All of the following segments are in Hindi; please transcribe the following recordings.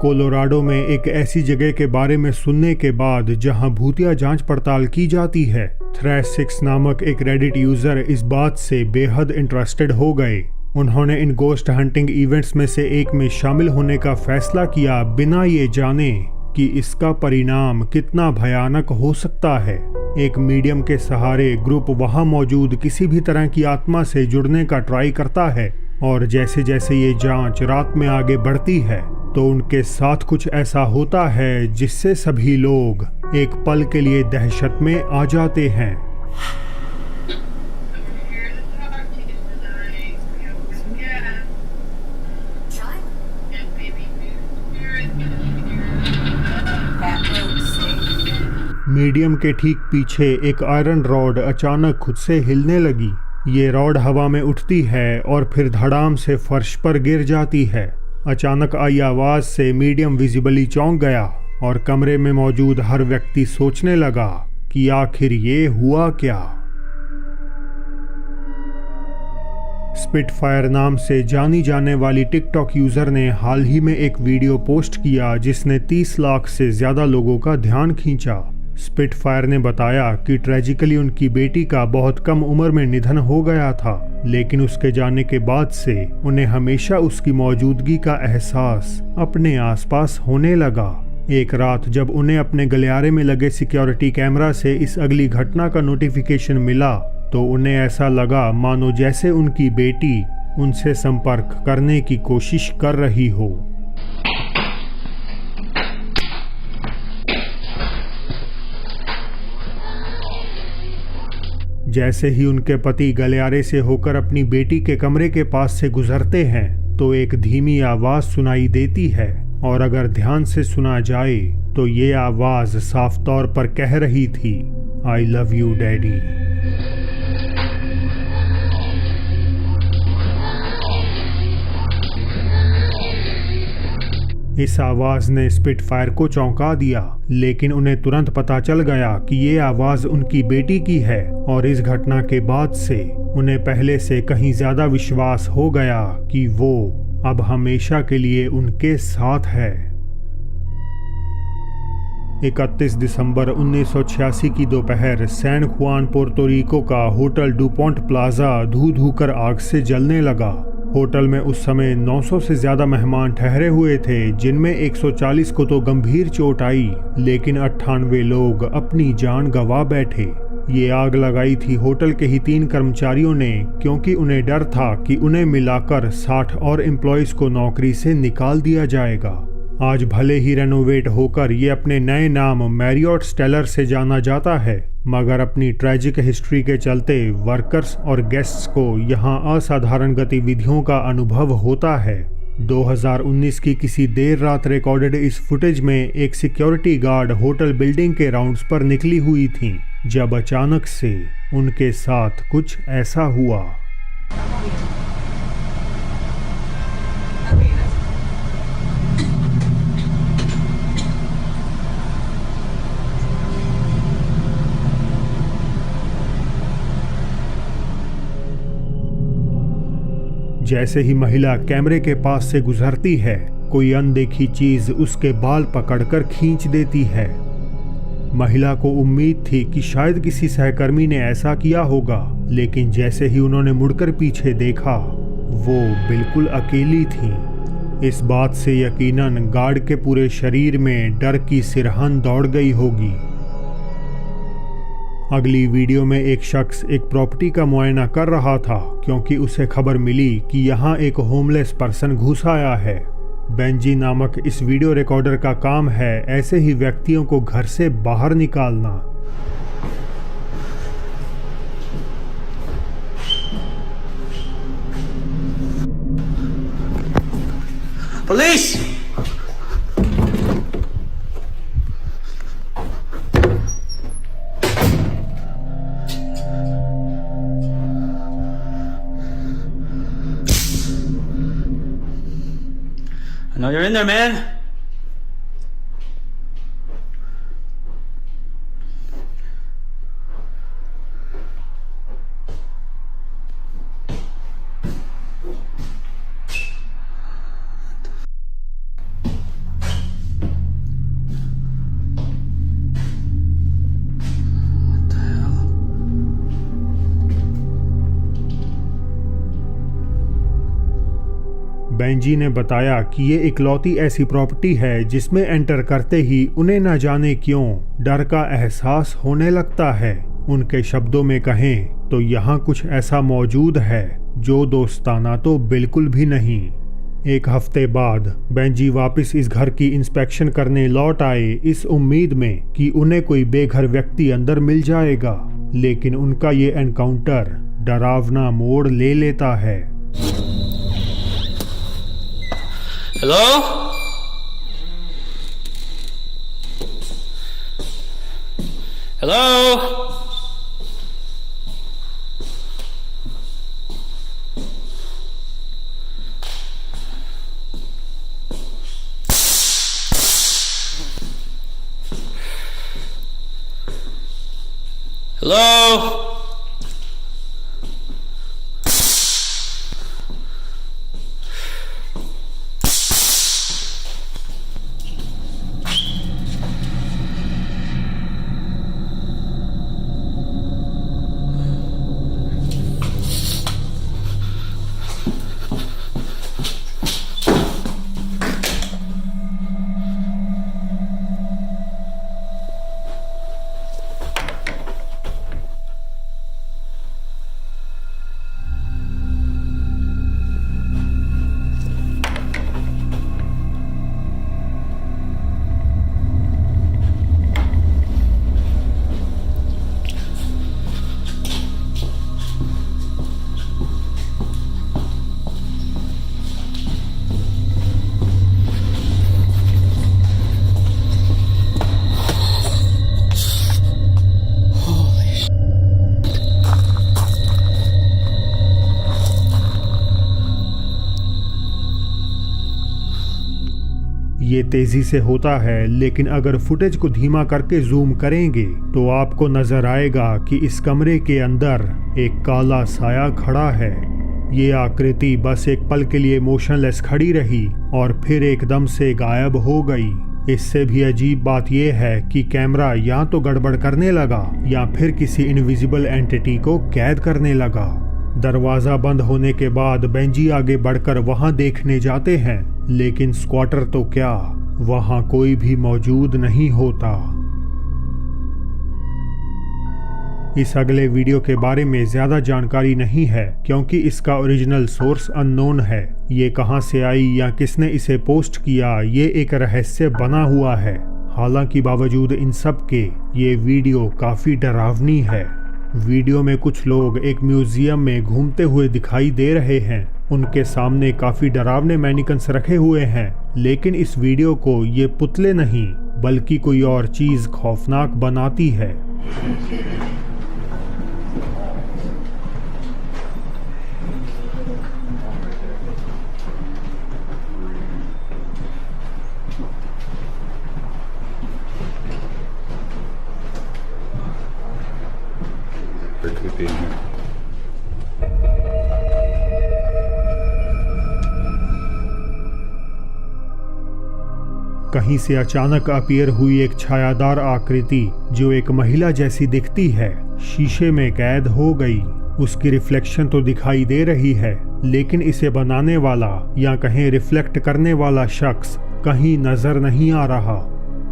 कोलोराडो में एक ऐसी जगह के बारे में सुनने के बाद जहां भूतिया जांच पड़ताल की जाती है, थ्रैश6 नामक एक रेडिट यूजर इस बात से बेहद इंटरेस्टेड हो गए। उन्होंने इन गोस्ट हंटिंग इवेंट्स में से एक में शामिल होने का फैसला किया, बिना ये जाने कि इसका परिणाम कितना भयानक हो सकता है। एक मीडियम के सहारे ग्रुप वहां मौजूद किसी भी तरह की आत्मा से जुड़ने का ट्राई करता है, और जैसे जैसे ये जांच रात में आगे बढ़ती है तो उनके साथ कुछ ऐसा होता है जिससे सभी लोग एक पल के लिए दहशत में आ जाते हैं। मीडियम के ठीक पीछे एक आयरन रॉड अचानक खुद से हिलने लगी। ये रॉड हवा में उठती है और फिर धड़ाम से फर्श पर गिर जाती है। अचानक आई आवाज से मीडियम विजिबली चौंक गया और कमरे में मौजूद हर व्यक्ति सोचने लगा कि आखिर ये हुआ क्या। स्पिटफायर नाम से जानी जाने वाली टिकटॉक यूजर ने हाल ही में एक वीडियो पोस्ट किया जिसने 30 लाख से ज्यादा लोगों का ध्यान खींचा। स्पिटफायर ने बताया कि ट्रेजिकली उनकी बेटी का बहुत कम उम्र में निधन हो गया था, लेकिन उसके जाने के बाद से उन्हें हमेशा उसकी मौजूदगी का एहसास अपने आसपास होने लगा। एक रात जब उन्हें अपने गलियारे में लगे सिक्योरिटी कैमरा से इस अगली घटना का नोटिफिकेशन मिला तो उन्हें ऐसा लगा मानो जैसे उनकी बेटी उनसे संपर्क करने की कोशिश कर रही हो। जैसे ही उनके पति गलियारे से होकर अपनी बेटी के कमरे के पास से गुजरते हैं तो एक धीमी आवाज सुनाई देती है, और अगर ध्यान से सुना जाए तो ये आवाज साफ तौर पर कह रही थी, आई लव यू डैडी। इस आवाज ने स्पिटफायर को चौंका दिया, लेकिन उन्हें तुरंत पता चल गया कि ये आवाज उनकी बेटी की है, और इस घटना के बाद से उन्हें पहले से कहीं ज्यादा विश्वास हो गया कि वो अब हमेशा के लिए उनके साथ है। 31 दिसंबर 1986 की दोपहर सैन जुआन पोर्टो रिको का होटल डुपॉन्ट प्लाजा धू कर आग से जलने लगा। होटल में उस समय 900 से ज्यादा मेहमान ठहरे हुए थे, जिनमें 140 को तो गंभीर चोट आई, लेकिन 98 लोग अपनी जान गंवा बैठे। ये आग लगाई थी होटल के ही 3 कर्मचारियों ने, क्योंकि उन्हें डर था कि उन्हें मिलाकर 60 और एम्प्लॉयज को नौकरी से निकाल दिया जाएगा। आज भले ही रेनोवेट होकर ये अपने नए नाम मैरियट स्टेलर से जाना जाता है, मगर अपनी ट्रैजिक हिस्ट्री के चलते वर्कर्स और गेस्ट्स को यहाँ असाधारण गतिविधियों का अनुभव होता है। 2019 की किसी देर रात रिकॉर्डेड इस फुटेज में एक सिक्योरिटी गार्ड होटल बिल्डिंग के राउंड्स पर निकली हुई थी, जब अचानक से उनके साथ कुछ ऐसा हुआ। जैसे ही महिला कैमरे के पास से गुजरती है, कोई अनदेखी चीज उसके बाल पकड़कर खींच देती है। महिला को उम्मीद थी कि शायद किसी सहकर्मी ने ऐसा किया होगा, लेकिन जैसे ही उन्होंने मुड़कर पीछे देखा, वो बिल्कुल अकेली थी। इस बात से यकीनन गार्ड के पूरे शरीर में डर की सिरहन दौड़ गई होगी। अगली वीडियो में एक शख्स एक प्रॉपर्टी का मुआयना कर रहा था, क्योंकि उसे खबर मिली कि यहाँ एक होमलेस पर्सन घुस आया है। बेंजी नामक इस वीडियो रिकॉर्डर का काम है ऐसे ही व्यक्तियों को घर से बाहर निकालना। Police! I know you're in there, man. Benji ने बताया कि ये इकलौती ऐसी प्रॉपर्टी है जिसमें एंटर करते ही उन्हें न जाने क्यों डर का एहसास होने लगता है। उनके शब्दों में कहें तो यहाँ कुछ ऐसा मौजूद है जो दोस्ताना तो बिल्कुल भी नहीं। एक हफ्ते बाद बेंजी वापस इस घर की इंस्पेक्शन करने लौट आए, इस उम्मीद में कि उन्हें कोई बेघर व्यक्ति अंदर मिल जाएगा, लेकिन उनका ये एनकाउंटर डरावना मोड़ ले लेता है। Hello? Hello? Hello? ये तेजी से होता है, लेकिन अगर फुटेज को धीमा करके जूम करेंगे तो आपको नजर आएगा कि इस कमरे के अंदर एक काला साया खड़ा है। ये आकृति बस एक पल के लिए मोशनलेस खड़ी रही और फिर एकदम से गायब हो गई। इससे भी अजीब बात यह है कि कैमरा या तो गड़बड़ करने लगा या फिर किसी इनविजिबल एंटिटी को कैद करने लगा। दरवाजा बंद होने के बाद बेंजी आगे बढ़कर वहां देखने जाते हैं, लेकिन स्क्वाटर तो क्या, वहां कोई भी मौजूद नहीं होता। इस अगले वीडियो के बारे में ज्यादा जानकारी नहीं है क्योंकि इसका ओरिजिनल सोर्स अननोन है। ये कहां से आई या किसने इसे पोस्ट किया, ये एक रहस्य बना हुआ है। हालांकि बावजूद इन सब के ये वीडियो काफी डरावनी है। वीडियो में कुछ लोग एक म्यूजियम में घूमते हुए दिखाई दे रहे हैं। उनके सामने काफी डरावने मैनिकन्स रखे हुए हैं, लेकिन इस वीडियो को ये पुतले नहीं बल्कि कोई और चीज खौफनाक बनाती है। कहीं से अचानक अपीयर हुई एक छायादार आकृति जो एक महिला जैसी दिखती है, शीशे में कैद हो गई। उसकी रिफ्लेक्शन तो दिखाई दे रही है, लेकिन इसे बनाने वाला या कहीं रिफ्लेक्ट करने वाला शख्स कहीं नजर नहीं आ रहा।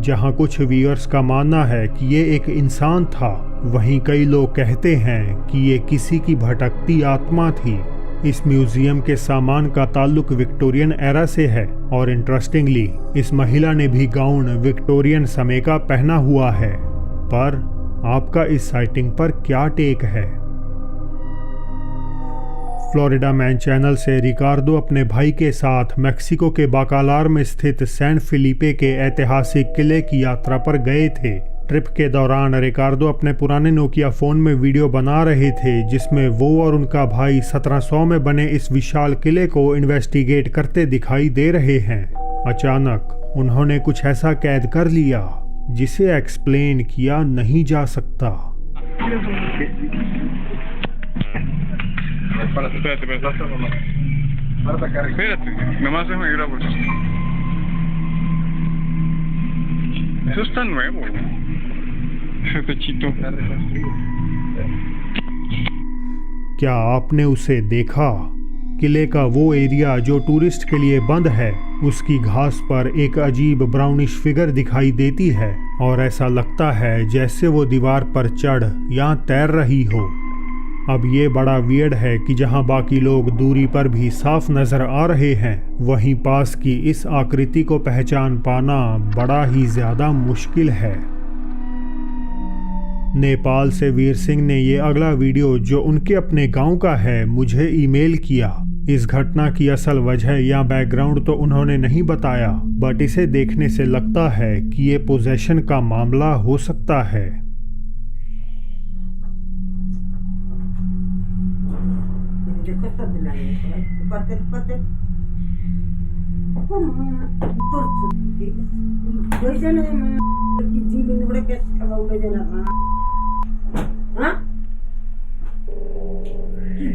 जहां कुछ व्यूअर्स का मानना है कि ये एक इंसान था, वहीं कई लोग कहते हैं कि ये किसी की भटकती आत्मा थी। इस म्यूजियम के सामान का ताल्लुक विक्टोरियन एरा से है और इंटरेस्टिंगली इस महिला ने भी गाउन विक्टोरियन समय का पहना हुआ है। पर आपका इस साइटिंग पर क्या टेक है? फ्लोरिडा मैन चैनल से रिकार्डो अपने भाई के साथ मेक्सिको के बाकालार में स्थित सैन फिलिपे के ऐतिहासिक किले की यात्रा पर गए थे। ट्रिप के दौरान रिकार्डो अपने पुराने नोकिया फोन में वीडियो बना रहे थे जिसमें वो और उनका भाई 1700 में बने इस विशाल किले को इन्वेस्टिगेट करते दिखाई दे रहे हैं। अचानक उन्होंने कुछ ऐसा कैद कर लिया जिसे एक्सप्लेन किया नहीं जा सकता। Eso está nuevo. Ese techito. क्या आपने उसे देखा? किले का वो एरिया जो टूरिस्ट के लिए बंद है, उसकी घास पर एक अजीब ब्राउनिश फिगर दिखाई देती है और ऐसा लगता है जैसे वो दीवार पर चढ़ या तैर रही हो। अब ये बड़ा वियर्ड है कि जहां बाकी लोग दूरी पर भी साफ नजर आ रहे हैं, वहीं पास की इस आकृति को पहचान पाना बड़ा ही ज्यादा मुश्किल है। नेपाल से वीर सिंह ने ये अगला वीडियो जो उनके अपने गांव का है मुझे ईमेल किया। इस घटना की असल वजह या बैकग्राउंड तो उन्होंने नहीं बताया, बट इसे देखने से लगता है कि ये पोजेशन का मामला हो सकता है।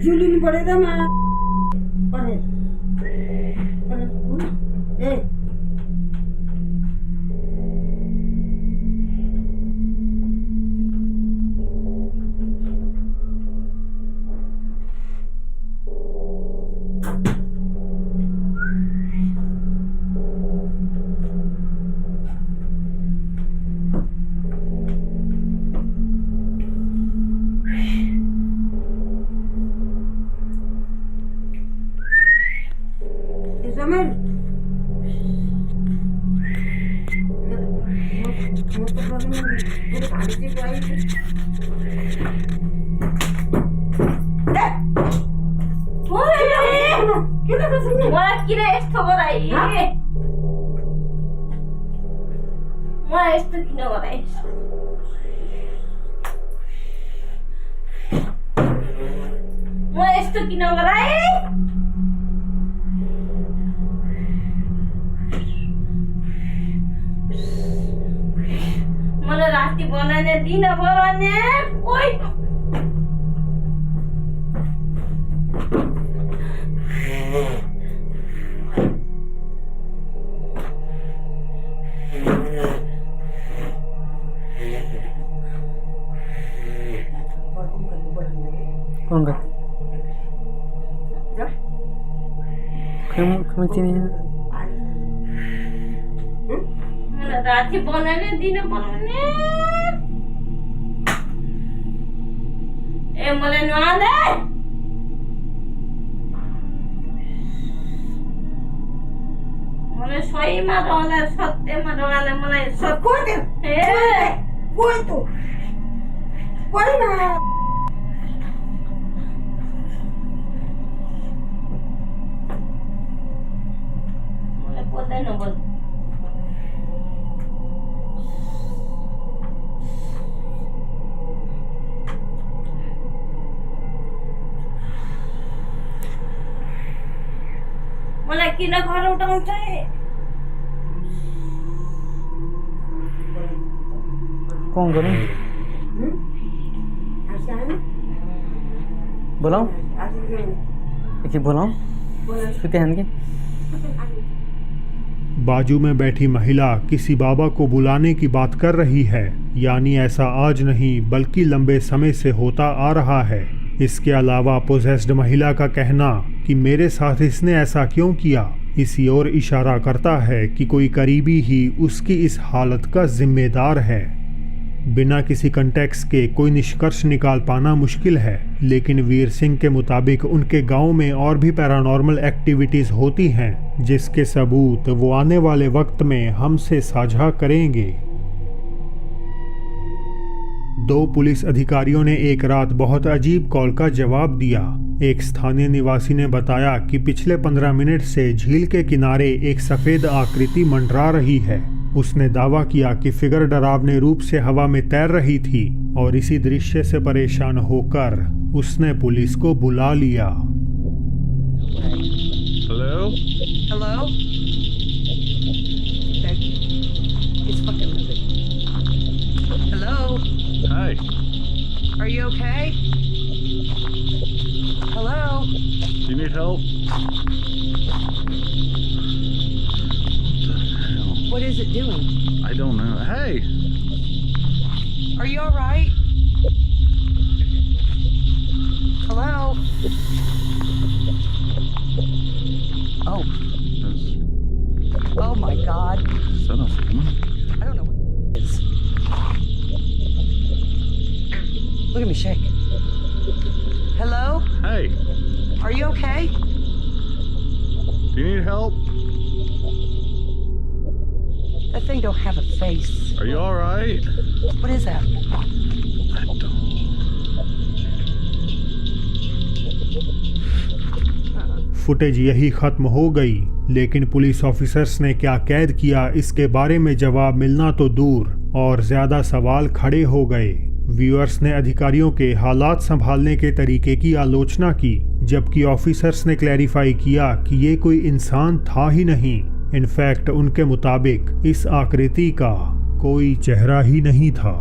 जुलिन पड़ेगा मां पड़े ए मलाई राति बनाने दिन बनाने कोही कौन का राति बनाने दिन बनाने ए मलाई नुहाल्दै मलाई सहीमा रहला सत्यमा रहला मलाई कोही त कोही न मलाई पर्दैन बोल मलाई किन घर उठाउँछ कौन करूं बुलाऊं बुलाऊं के बाजू में बैठी महिला किसी बाबा को बुलाने की बात कर रही है, यानी ऐसा आज नहीं बल्कि लंबे समय से होता आ रहा है। इसके अलावा पोजेस्ड महिला का कहना कि मेरे साथ इसने ऐसा क्यों किया, इसी ओर इशारा करता है कि कोई करीबी ही उसकी इस हालत का जिम्मेदार है। बिना किसी कंटेक्स्ट के कोई निष्कर्ष निकाल पाना मुश्किल है, लेकिन वीर सिंह के मुताबिक उनके गांव में और भी पैरानॉर्मल एक्टिविटीज होती हैं, जिसके सबूत वो आने वाले वक्त में हमसे साझा करेंगे। 2 पुलिस अधिकारियों ने एक रात बहुत अजीब कॉल का जवाब दिया। एक स्थानीय निवासी ने बताया कि पिछले 15 मिनट से झील के किनारे एक सफेद आकृति मंडरा रही है। उसने दावा किया कि फिगर डरावने रूप से हवा में तैर रही थी और इसी दृश्य से परेशान होकर उसने पुलिस को बुला लिया। Hello? Hello? It's fucking moving. Hello? Hi. Are you okay? Hello? Do you need help? What is it doing? I don't know. Hey! Are you alright? Hello? Oh. That's Oh my God. son of a woman. I don't know what it is. Look at me shake. Hello? Hey, Are you okay? do you need help? That thing don't have a face. Are you all right? What is that? Footage यही खत्म हो गई, लेकिन पुलिस ऑफिसर्स ने क्या कैद किया इसके बारे में जवाब मिलना तो दूर और ज्यादा सवाल खड़े हो गए। व्यूअर्स ने अधिकारियों के हालात संभालने के तरीके की आलोचना की, जबकि ऑफिसर्स ने क्लैरिफाई किया कि ये कोई इंसान था ही नहीं। इनफैक्ट उनके मुताबिक इस आकृति का कोई चेहरा ही नहीं था।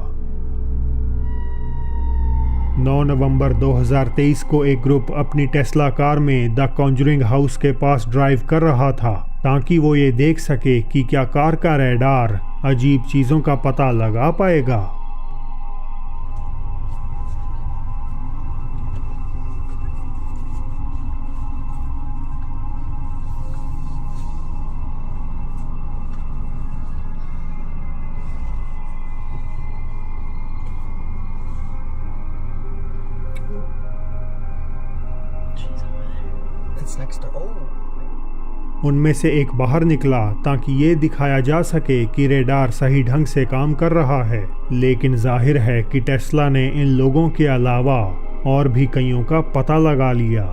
9 नवंबर 2023 को एक ग्रुप अपनी टेस्ला कार में द कॉन्जरिंग हाउस के पास ड्राइव कर रहा था ताकि वो ये देख सके कि क्या कार का रेडार अजीब चीजों का पता लगा पाएगा। It's next to. Oh. उनमें से एक बाहर निकला ताकि ये दिखाया जा सके कि रेडार सही ढंग से काम कर रहा है, लेकिन जाहिर है कि टेस्ला ने इन लोगों के अलावा और भी कईयों का पता लगा लिया।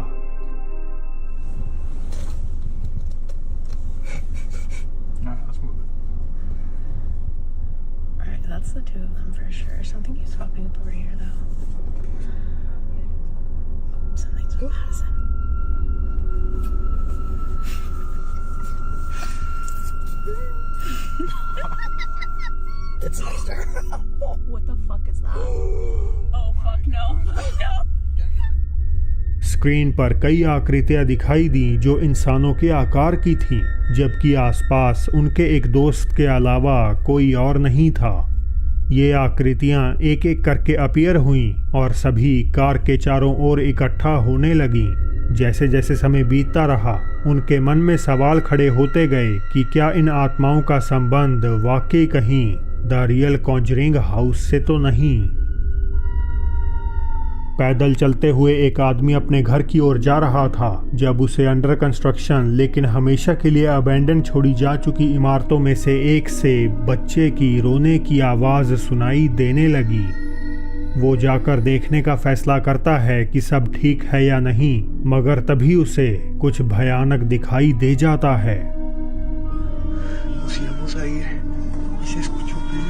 Alright, that's the two of them for sure. Something keeps popping up over here though. Something's with Madison. It's next to her. What the fuck is that? Oh fuck no. No. Screen पर कई आकृतियां दिखाई दी जो इंसानों के आकार की थीं, जबकि आसपास उनके एक दोस्त के अलावा कोई और नहीं था। ये आकृतियां एक एक करके अपीयर हुईं और सभी कार के चारों ओर इकट्ठा होने लगीं। जैसे जैसे समय बीतता रहा, उनके मन में सवाल खड़े होते गए कि क्या इन आत्माओं का संबंध वाकई कहीं द रियल कॉन्जरिंग हाउस से तो नहीं। पैदल चलते हुए एक आदमी अपने घर की ओर जा रहा था जब उसे अंडर कंस्ट्रक्शन लेकिन हमेशा के लिए अबैंडन छोड़ी जा चुकी इमारतों में से एक से बच्चे की रोने की आवाज़ सुनाई देने लगी। वो जाकर देखने का फैसला करता है कि सब ठीक है या नहीं, मगर तभी उसे कुछ भयानक दिखाई दे जाता है। Nos íbamos a ir y se escuchó feo.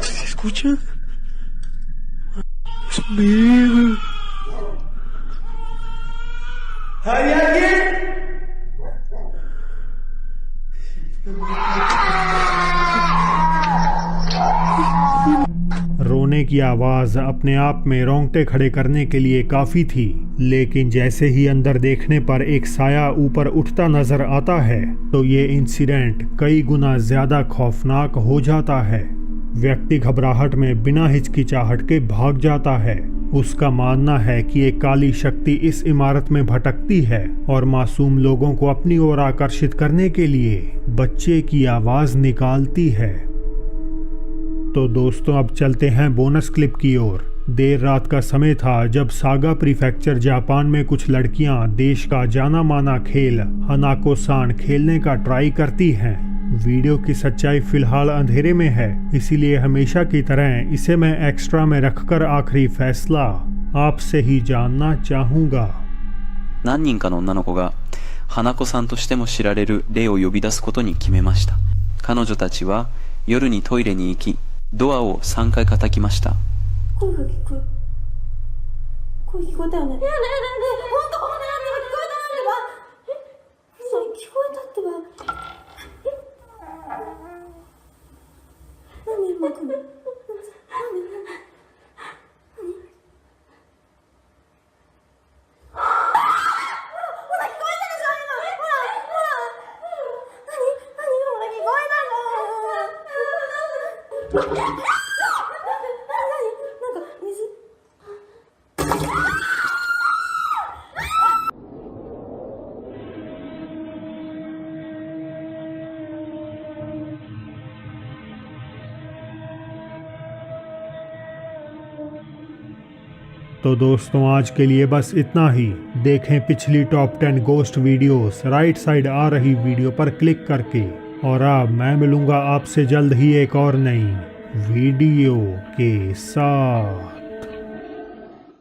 ¿Se escucha? Dios mío. ¿Hay alguien? रोने की आवाज़ अपने आप में रोंगटे खड़े करने के लिए काफ़ी थी, लेकिन जैसे ही अंदर देखने पर एक साया ऊपर उठता नजर आता है तो ये इंसिडेंट कई गुना ज़्यादा खौफनाक हो जाता है। व्यक्ति घबराहट में बिना हिचकिचाहट के भाग जाता है। उसका मानना है कि एक काली शक्ति इस इमारत में भटकती है और मासूम लोगों को अपनी ओर आकर्षित करने के लिए बच्चे की आवाज़ निकालती है। तो दोस्तों, अब चलते हैं बोनस क्लिप की ओर। देर रात का समय था जब सागा प्रीफेक्चर जापान में कुछ लड़कियां देश का जाना माना खेल हनाको-सान खेलने का ट्राई करती हैं। वीडियो की सच्चाई फिलहाल अंधेरे में है, इसीलिए हमेशा की तरह इसे मैं एक्स्ट्रा में रखकर आखिरी फैसला आपसे ही जानना चाहूँगा। 何人かの女の子が花子さんとしても知られる霊を呼び出すことに決めました。彼女たちは夜にトイレに行き、ドアを3回叩きました。声が聞こえ声聞こえたよね。いやねえねえねえ、ほんとなんで聞こえたなんでば。それ聞こえたってば。何今くん。何ほら聞こえたでしょ今。ほらほら。何ほら聞こえたの。तो दोस्तों आज के लिए बस इतना ही। देखें पिछली top 10 ghost videos right side आ रही वीडियो पर क्लिक करके। और अब मैं मिलूंगा आपसे जल्द ही एक और नई वीडियो के साथ।